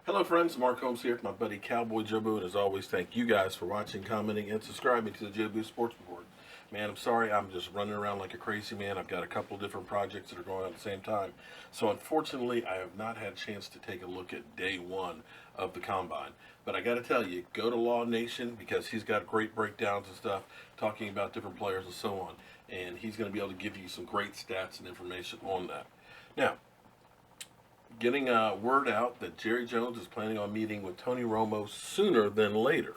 Hello friends, Mark Holmes here with my buddy CowboyJobu, and as always, thank you guys for watching, commenting, and subscribing to the Jobu Sports Report. Man, I'm sorry, I'm just running around like a crazy man. I've got a couple different projects that are going on at the same time. So unfortunately, I have not had a chance to take a look at day one of the Combine. But I got to tell you, go to Law Nation because he's got great breakdowns and stuff, talking about different players and so on. And he's going to be able to give you some great stats and information on that. Now, getting word out that Jerry Jones is planning on meeting with Tony Romo sooner than later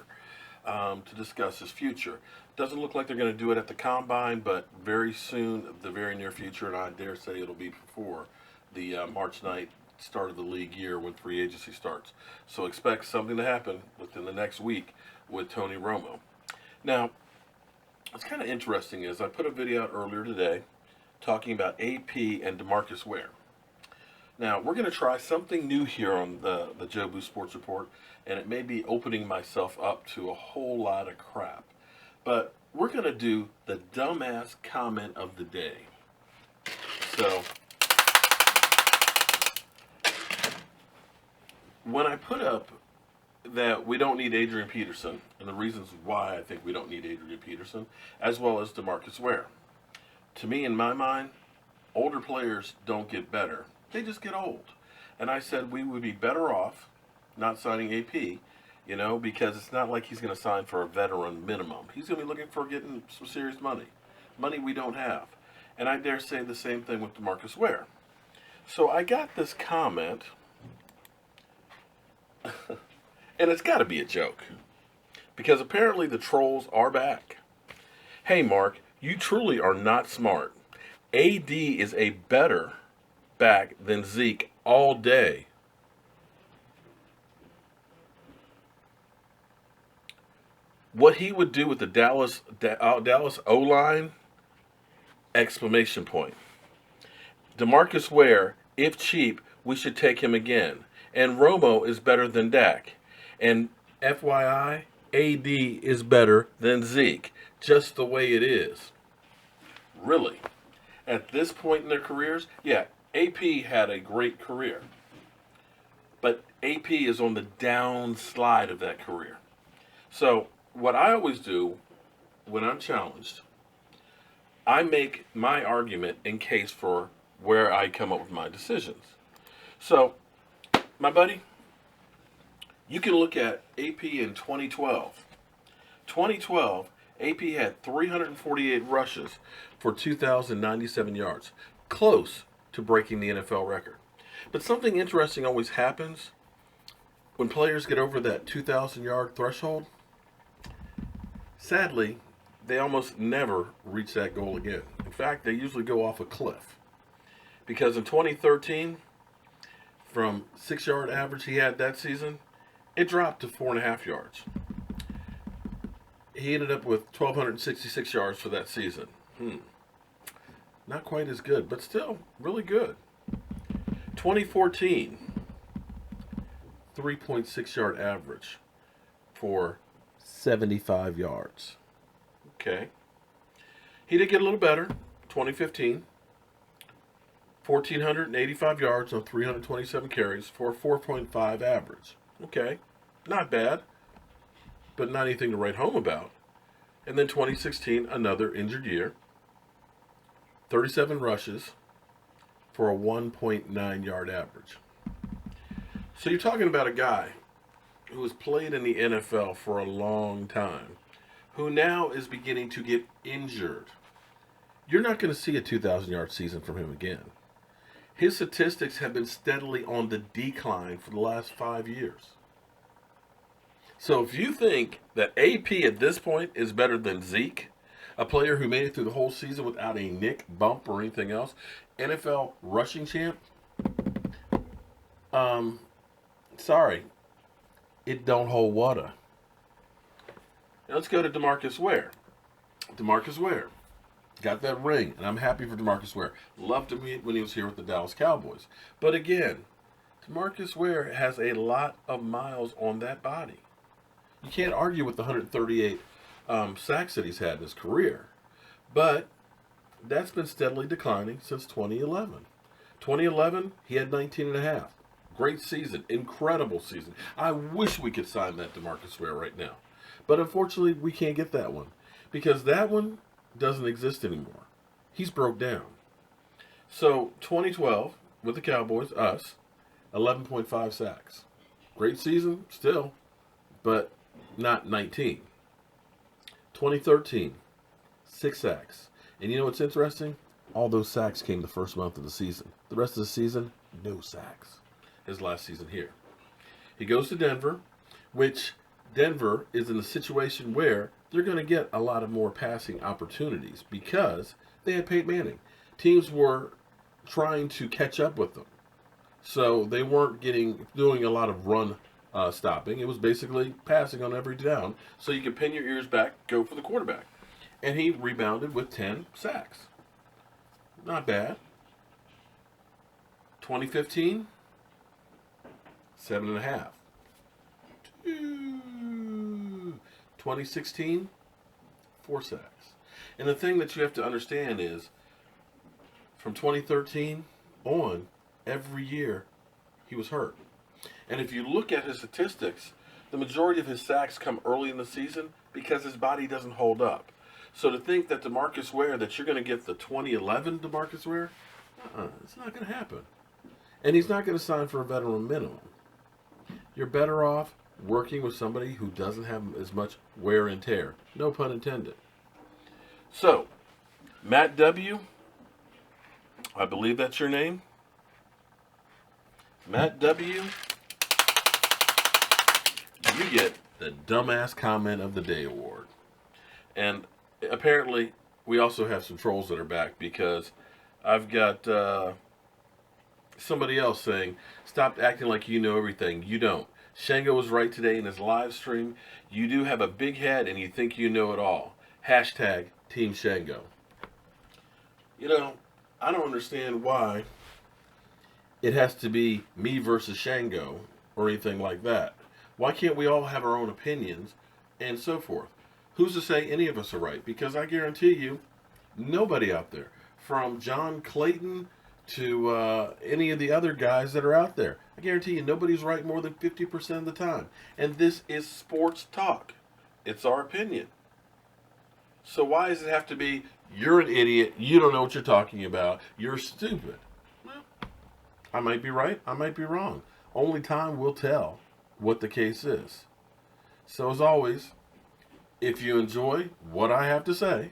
to discuss his future. Doesn't look like they're going to do it at the Combine, but very soon, the very near future, and I dare say it'll be before the March night start of the league year when free agency starts. So expect something to happen within the next week with Tony Romo. Now, what's kind of interesting is I put a video out earlier today talking about AP and Demarcus Ware. Now, we're going to try something new here on the Jobu Sports Report, and it may be opening myself up to a whole lot of crap. But we're going to do the dumbass comment of the day. So, when I put up that we don't need Adrian Peterson, and the reasons why I think we don't need Adrian Peterson, as well as Demarcus Ware, to me, in my mind, older players don't get better. They just get old. And I said we would be better off not signing AP, because it's not like he's going to sign for a veteran minimum. He's going to be looking for getting some serious money we don't have. And I dare say the same thing with Demarcus Ware. So I got this comment, and it's got to be a joke, because apparently the trolls are back. Hey, Mark, you truly are not smart. AD is a better back than Zeke all day. What he would do with the Dallas O-line, exclamation point. Demarcus Ware, if cheap, we should take him again. And Romo is better than Dak. And FYI, AD is better than Zeke. Just the way it is. Really. At this point in their careers, yeah, AP had a great career. But AP is on the downslide of that career. So, what I always do when I'm challenged, I make my argument in case for where I come up with my decisions. So, my buddy, you can look at AP in 2012. 2012, AP had 348 rushes for 2,097 yards. Close to breaking the NFL record. But something interesting always happens when players get over that 2,000-yard threshold. Sadly, they almost never reach that goal again. In fact, they usually go off a cliff. Because in 2013, from 6-yard average he had that season, it dropped to 4.5 yards. He ended up with 1,266 yards for that season. Not quite as good, but still really good. 2014, 3.6 yard average for 75 yards. Okay. He did get a little better. 2015, 1,485 yards on 327 carries for a 4.5 average. Okay. Not bad, but not anything to write home about. And then 2016, another injured year. 37 rushes for a 1.9 yard average. So you're talking about a guy who has played in the NFL for a long time, who now is beginning to get injured. You're not going to see a 2,000-yard season from him again. His statistics have been steadily on the decline for the last 5 years. So if you think that AP at this point is better than Zeke, a player who made it through the whole season without a nick, bump, or anything else, NFL rushing champ, sorry, it don't hold water. Now let's go to Demarcus Ware. Demarcus Ware got that ring, and I'm happy for Demarcus Ware. Loved him when he was here with the Dallas Cowboys. But again, Demarcus Ware has a lot of miles on that body. You can't argue with the 138 sacks that he's had in his career. But that's been steadily declining since 2011. 2011, he had 19 and a half. Great season. Incredible season. I wish we could sign that Demarcus Ware right now. But unfortunately, we can't get that one because that one doesn't exist anymore. He's broke down. So 2012 with the Cowboys, us, 11.5 sacks. Great season still, but not 19. 2013, 6 sacks. And you know what's interesting? All those sacks came the first month of the season. The rest of the season, no sacks. His last season here. He goes to Denver, which Denver is in a situation where they're going to get a lot of more passing opportunities because they had Peyton Manning. Teams were trying to catch up with them. So they weren't doing a lot of run stopping. It was basically passing on every down. So you could pin your ears back, go for the quarterback. And he rebounded with 10 sacks. Not bad. 2015, 7.5. 2016, 4 sacks. And the thing that you have to understand is, from 2013 on, every year he was hurt. And if you look at his statistics, the majority of his sacks come early in the season because his body doesn't hold up. So to think that Demarcus Ware, that you're going to get the 2011 Demarcus Ware, it's not going to happen. And he's not going to sign for a veteran minimum. You're better off working with somebody who doesn't have as much wear and tear. No pun intended. So, Matt W., I believe that's your name. Matt W., you get the Dumbass Comment of the Day award. And apparently, we also have some trolls that are back because I've got somebody else saying, stop acting like you know everything. You don't. Shango was right today in his live stream. You do have a big head and you think you know it all. Hashtag Team Shango. You know, I don't understand why it has to be me versus Shango or anything like that. Why can't we all have our own opinions and so forth? Who's to say any of us are right? Because I guarantee you, nobody out there, from John Clayton to any of the other guys that are out there, I guarantee you nobody's right more than 50% of the time. And this is sports talk. It's our opinion. So why does it have to be, you're an idiot, you don't know what you're talking about, you're stupid? Well, I might be right, I might be wrong. Only time will tell what the case is. So as always, if you enjoy what I have to say,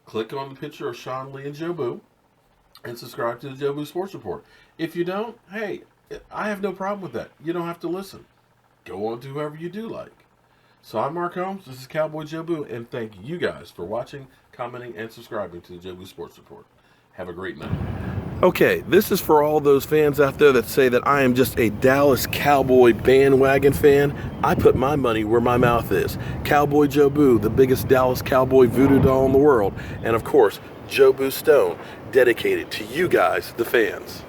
click on the picture of Sean Lee and Jobu and subscribe to the Jobu Sports Report. If you don't, hey, I have no problem with that. You don't have to listen. Go on to whoever you do like. So I'm Mark Holmes, this is Cowboy Jobu, and thank you guys for watching, commenting, and subscribing to the Jobu Sports Report. Have a great night. Okay, this is for all those fans out there that say that I am just a Dallas Cowboy bandwagon fan. I put my money where my mouth is. Cowboy Jobu, the biggest Dallas Cowboy voodoo doll in the world. And of course, Jobu Stone, dedicated to you guys, the fans.